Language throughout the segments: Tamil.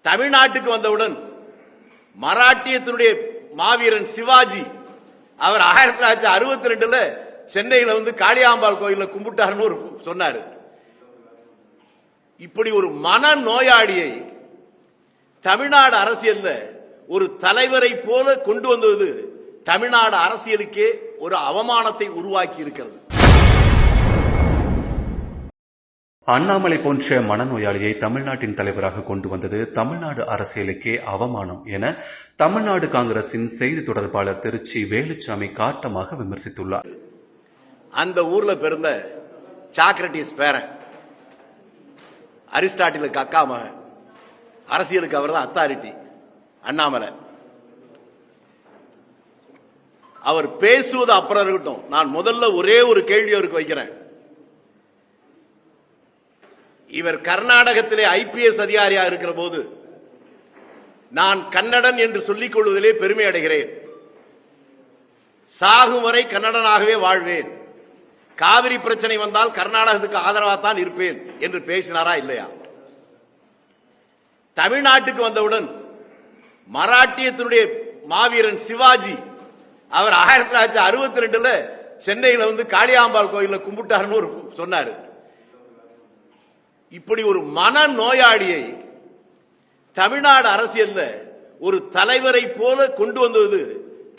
தமிழ்நாட்டுக்கு வந்தவுடன் மராட்டியத்தினுடைய மாவீரன் சிவாஜி அவர் 1962 சென்னையில காளியாம்பாள் கோயில கும்பிட்டாருன்னு சொன்னாரு. இப்படி ஒரு மன நோயாளியை தமிழ்நாடு அரசியல்ல ஒரு தலைவரை போல கொண்டு வந்தது தமிழ்நாடு அரசியலுக்கே ஒரு அவமானத்தை உருவாக்கி இருக்கிறது. அண்ணாமலை போன்ற மனநோயாளியை தமிழ்நாட்டின் தலைவராக கொண்டு வந்தது தமிழ்நாடு அரசியலுக்கே அவமானம் என தமிழ்நாடு காங்கிரசின் செய்தி தொடர்பாளர் திருச்சி வேலுச்சாமி காட்டமாக விமர்சித்துள்ளார். அந்த ஊர்ல பிறந்த சாக்ரட்டிஸ் பேரன், அரிஸ்டாட்டிலுக்கு அக்கா மகன், அரசியலுக்கு அவர் தான் அத்தாரிட்டி அண்ணாமலை. அவர் பேசுவது அப்புறம் இருக்கட்டும், நான் முதல்ல ஒரே ஒரு கேள்வி அவருக்கு வைக்கிறேன். இவர் கர்நாடகத்திலே IPS அதிகாரியாக இருக்கிற போது நான் கன்னடன் என்று சொல்லிக் கொள்வதிலே பெருமை அடைகிறேன். சாகும் வரை கன்னடனாகவே வாழ்வேன், காவிரி பிரச்சனை வந்தால் கர்நாடகத்துக்கு ஆதரவாகத்தான் இருப்பேன் என்று பேசினாரா இல்லையா? தமிழ்நாட்டுக்கு வந்தவுடன் மராட்டியத்தினுடைய மாவீரன் சிவாஜி அவர் 1962 சென்னையில காளியாம்பாள் கோயில கும்பிட்டாருன்னு சொன்னாரு. இப்படி ஒரு மன நோயாளியை தமிழ்நாடு அரசியல்ல ஒரு தலைவரை போல கொண்டு வந்தது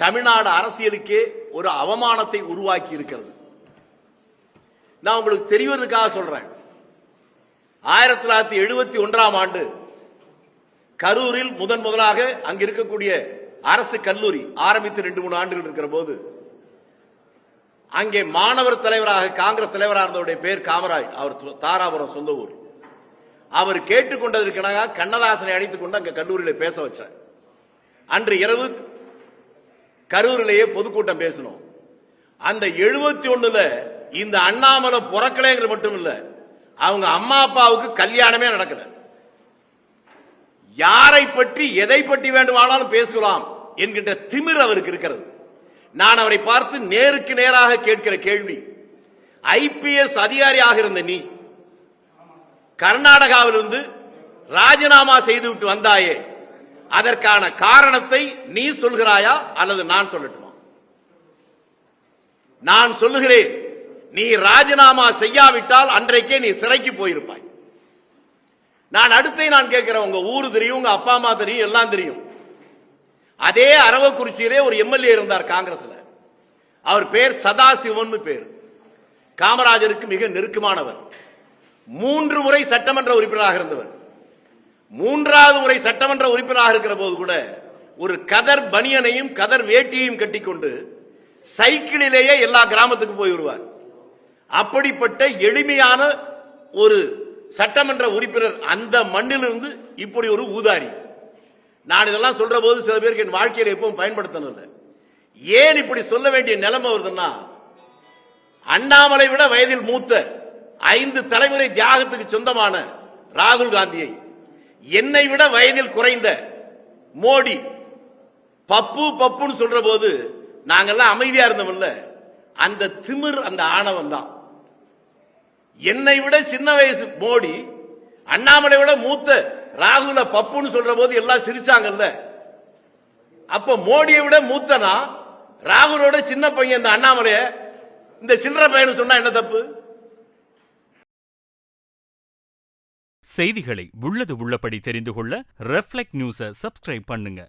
தமிழ்நாடு அரசியலுக்கே ஒரு அவமானத்தை உருவாக்கி இருக்கிறது. நான் உங்களுக்கு தெரிவதற்காக சொல்றேன். 1971ஆம் ஆண்டு கரூரில் முதலாக அங்க இருக்கக்கூடிய அரசு கல்லூரி ஆரம்பித்து 2-3 ஆண்டுகள் இருக்கிற போது அங்கே மாணவர் தலைவராக காங்கிரஸ் தலைவராக இருந்தவருடைய பேர் காமராஜ். அவர் தாராபுரம் சொந்த ஊர். அவர் கேட்டுக்கொண்டதற்காக கண்ணதாசனை அழைத்துக் கொண்டு அங்க கல்லூரியில பேச வச்சார். அன்று இரவு கரூரிலேயே பொதுக்கூட்டம் பேசணும். அந்த 71 இந்த அண்ணாமலை புறக்கலைங்கிற மட்டும் இல்ல, அவங்க அம்மா அப்பாவுக்கு கல்யாணமே நடக்கல. யாரை பற்றி எதை பற்றி வேண்டுமானாலும் பேசலாம் என்கின்ற திமிர் அவருக்கு இருக்கிறது. நான் அவரை பார்த்து நேருக்கு நேராக கேட்கிற கேள்வி, IPS அதிகாரியாக இருந்த நீ கர்நாடகாவிலிருந்து ராஜினாமா செய்துவிட்டு வந்தாயே, அதற்கான காரணத்தை நீ சொல்கிறாயா அல்லது நான் சொல்லட்டுமா? நான் சொல்லுகிறேன், நீ ராஜினாமா செய்யாவிட்டால் அன்றைக்கே நீ சிறைக்கு போயிருப்பாய். நான் நான் கேட்கிறேன், உங்க ஊரு தெரியும், உங்க அப்பா அம்மா தெரியும், எல்லாம் தெரியும். அதே அரவக்குறிச்சியிலே ஒரு MLA இருந்தார் காங்கிரஸ்ல. அவர் பேர் சதாசிவன் பேர். காமராஜருக்கு மிக நெருக்கமானவர். 3 முறை சட்டமன்ற உறுப்பினராக இருந்தவர். 3வது முறை சட்டமன்ற உறுப்பினராக இருக்கிற போது கூட ஒரு கதர் பனியனையும் கதர் வேட்டியையும் கட்டிக்கொண்டு சைக்கிளிலேயே எல்லா கிராமத்துக்கு போய் வருவார். அப்படிப்பட்ட எளிமையான ஒரு சட்டமன்ற உறுப்பினர் அந்த மண்ணிலிருந்து இப்படி ஒரு ஊதாரி. நான் இதெல்லாம் சொல்ற போது சில பேருக்கு என் வாழ்க்கையில் எப்பவும் பயன்படுத்தினது. ஏன் இப்படி சொல்ல வேண்டிய நிலைமை வருதுன்னா, அண்ணாமலை விட வயதில் மூத்த 5 தலைமுறை தியாகத்துக்கு சொந்தமான ராகுல் காந்தியை, என்னை விட வயதில் குறைந்த மோடி பப்புன்னு சொல்ற போது நாங்கெல்லாம் அமைதியா இருந்தோம்ல, அந்த திமிர், அந்த ஆணவம் தான். என்னை விட சின்ன வயசு மோடி அண்ணாமலை விட மூத்த ராகுல பப்புன்னு சொல்ற போது எல்லாம் சிரிச்சாங்கல்ல. அப்ப மோடியை விட மூத்தனா ராகுலோட சின்ன பையன் இந்த அண்ணாமலைய இந்த சில்லற பையன் சொன்னா என்ன தப்பு? செய்திகளை உள்ளது உள்ளபடி தெரிந்து கொள்ள ரெஃப்ளெக்ட் நியூஸை சப்ஸ்கிரைப் பண்ணுங்க.